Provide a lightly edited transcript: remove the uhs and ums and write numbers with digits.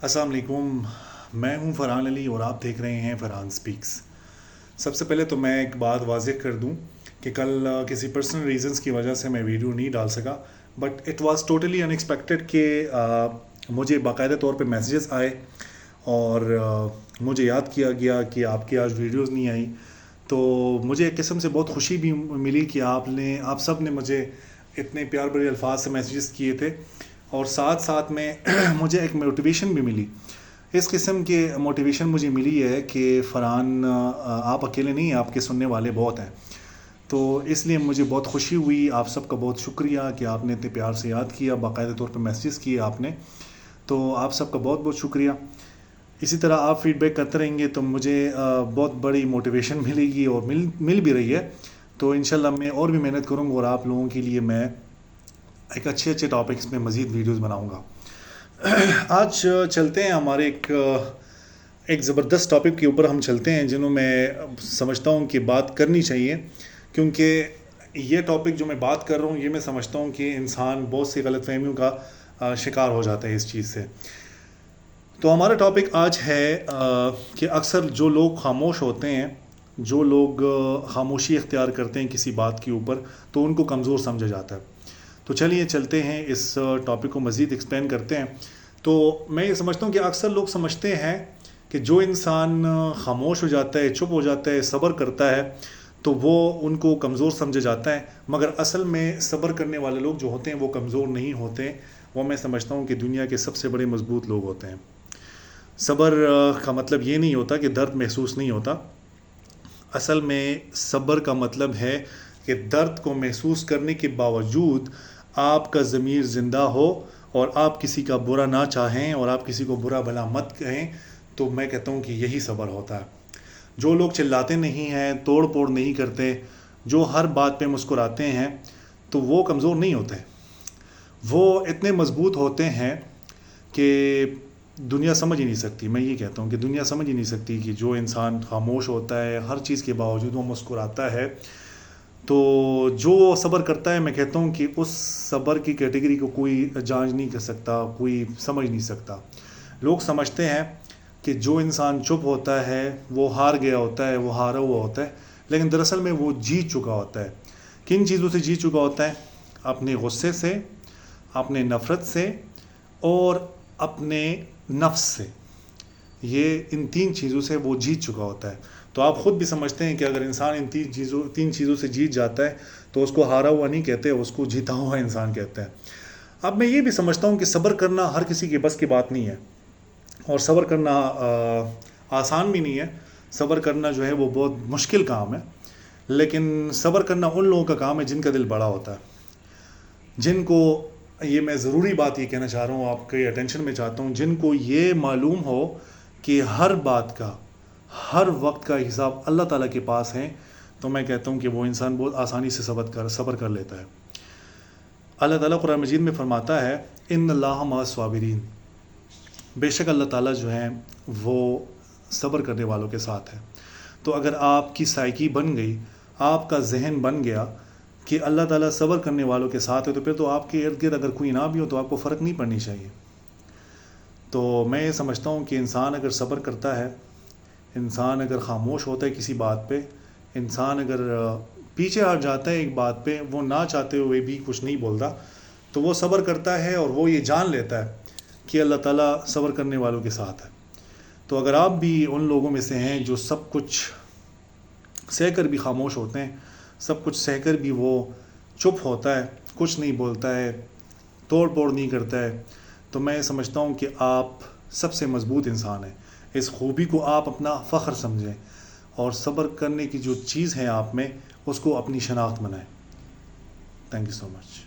السلام علیکم. میں ہوں فرحان علی اور آپ دیکھ رہے ہیں فرحان سپیکس. سب سے پہلے تو میں ایک بات واضح کر دوں کہ کل کسی پرسنل ریزنز کی وجہ سے میں ویڈیو نہیں ڈال سکا, but it was totally in expected کہ مجھے باقاعدہ طور پہ میسیجز آئے اور مجھے یاد کیا گیا کہ آپ کی آج ویڈیوز نہیں آئی. تو مجھے ایک قسم سے بہت خوشی بھی ملی کہ آپ سب نے مجھے اتنے پیار بھرے الفاظ سے میسیجز کیے تھے, اور ساتھ ساتھ میں مجھے ایک موٹیویشن بھی ملی. اس قسم کی موٹیویشن مجھے ملی ہے کہ فرحان آپ اکیلے نہیں ہیں, آپ کے سننے والے بہت ہیں. تو اس لیے مجھے بہت خوشی ہوئی. آپ سب کا بہت شکریہ کہ آپ نے اتنے پیار سے یاد کیا, باقاعدہ طور پہ میسیجز کیے آپ نے. تو آپ سب کا بہت بہت شکریہ. اسی طرح آپ فیڈ بیک کرتے رہیں گے تو مجھے بہت بڑی موٹیویشن ملے گی, اور مل بھی رہی ہے. تو انشاءاللہ میں اور بھی محنت کروں گا اور آپ لوگوں کے لیے میں ایک اچھے ٹاپکس میں مزید ویڈیوز بناؤں گا. آج چلتے ہیں ہمارے ایک زبردست ٹاپک کے اوپر ہم چلتے ہیں, جنہوں میں سمجھتا ہوں کہ بات کرنی چاہیے, کیونکہ یہ ٹاپک جو میں بات کر رہا ہوں یہ میں سمجھتا ہوں کہ انسان بہت سی غلط فہمیوں کا شکار ہو جاتا ہے اس چیز سے. تو ہمارا ٹاپک آج ہے کہ اکثر جو لوگ خاموش ہوتے ہیں, جو لوگ خاموشی اختیار کرتے ہیں کسی بات کے اوپر, تو ان کو کمزور سمجھا جاتا ہے. تو چلیے چلتے ہیں اس ٹاپک کو مزید ایکسپلین کرتے ہیں. تو میں یہ سمجھتا ہوں کہ اکثر لوگ سمجھتے ہیں کہ جو انسان خاموش ہو جاتا ہے, چپ ہو جاتا ہے, صبر کرتا ہے, تو وہ ان کو کمزور سمجھا جاتا ہے. مگر اصل میں صبر کرنے والے لوگ جو ہوتے ہیں وہ کمزور نہیں ہوتے. وہ میں سمجھتا ہوں کہ دنیا کے سب سے بڑے مضبوط لوگ ہوتے ہیں. صبر کا مطلب یہ نہیں ہوتا کہ درد محسوس نہیں ہوتا. اصل میں صبر کا مطلب ہے کہ درد کو محسوس کرنے کے باوجود آپ کا ضمیر زندہ ہو, اور آپ کسی کا برا نہ چاہیں, اور آپ کسی کو برا بھلا مت کہیں. تو میں کہتا ہوں کہ یہی صبر ہوتا ہے. جو لوگ چلاتے نہیں ہیں, توڑ پھوڑ نہیں کرتے, جو ہر بات پہ مسکراتے ہیں, تو وہ کمزور نہیں ہوتے. وہ اتنے مضبوط ہوتے ہیں کہ دنیا سمجھ ہی نہیں سکتی. میں یہ کہتا ہوں کہ دنیا سمجھ ہی نہیں سکتی کہ جو انسان خاموش ہوتا ہے, ہر چیز کے باوجود وہ مسکراتا ہے. تو جو صبر کرتا ہے, میں کہتا ہوں کہ اس صبر کی کیٹیگری کو کوئی جانچ نہیں کر سکتا, کوئی سمجھ نہیں سکتا. لوگ سمجھتے ہیں کہ جو انسان چپ ہوتا ہے وہ ہار گیا ہوتا ہے, وہ ہارا ہوا ہوتا ہے, لیکن دراصل میں وہ جیت چکا ہوتا ہے. کن چیزوں سے جیت چکا ہوتا ہے؟ اپنے غصے سے, اپنے نفرت سے, اور اپنے نفس سے. ان تین چیزوں سے وہ جیت چکا ہوتا ہے. تو آپ خود بھی سمجھتے ہیں کہ اگر انسان ان تین چیزوں سے جیت جاتا ہے تو اس کو ہارا ہوا نہیں کہتے, اس کو جیتا ہوا انسان کہتے ہیں. اب میں یہ بھی سمجھتا ہوں کہ صبر کرنا ہر کسی کے بس کی بات نہیں ہے, اور صبر کرنا آسان بھی نہیں ہے. صبر کرنا جو ہے وہ بہت مشکل کام ہے. لیکن صبر کرنا ان لوگوں کا کام ہے جن کا دل بڑا ہوتا ہے, جن کو یہ میں ضروری بات یہ کہنا چاہ رہا ہوں, آپ کے اٹینشن میں چاہتا ہوں, جن کو یہ معلوم ہو کہ ہر بات کا, ہر وقت کا حساب اللہ تعالیٰ کے پاس ہے. تو میں کہتا ہوں کہ وہ انسان بہت آسانی سے صبر کر لیتا ہے. اللہ تعالیٰ قرآن مجید میں فرماتا ہے ان اللہ مع الصابرین, بے شک اللہ تعالیٰ جو ہیں وہ صبر کرنے والوں کے ساتھ ہے. تو اگر آپ کی سائیکی بن گئی, آپ کا ذہن بن گیا کہ اللہ تعالیٰ صبر کرنے والوں کے ساتھ ہے, تو پھر تو آپ کے ارد گرد اگر کوئی نہ بھی ہو تو آپ کو فرق نہیں پڑنی چاہیے. تو میں یہ سمجھتا ہوں کہ انسان اگر صبر کرتا ہے, انسان اگر خاموش ہوتا ہے کسی بات پہ, انسان اگر پیچھے ہٹ جاتا ہے ایک بات پہ, وہ نہ چاہتے ہوئے بھی کچھ نہیں بولتا, تو وہ صبر کرتا ہے اور وہ یہ جان لیتا ہے کہ اللہ تعالیٰ صبر کرنے والوں کے ساتھ ہے. تو اگر آپ بھی ان لوگوں میں سے ہیں جو سب کچھ سہ کر بھی خاموش ہوتے ہیں, سب کچھ سہ کر بھی وہ چپ ہوتا ہے, کچھ نہیں بولتا ہے, توڑ پھوڑ نہیں کرتا ہے, تو میں سمجھتا ہوں کہ آپ سب سے مضبوط انسان ہیں. اس خوبی کو آپ اپنا فخر سمجھیں, اور صبر کرنے کی جو چیز ہے آپ میں, اس کو اپنی شناخت بنائیں. Thank you so much.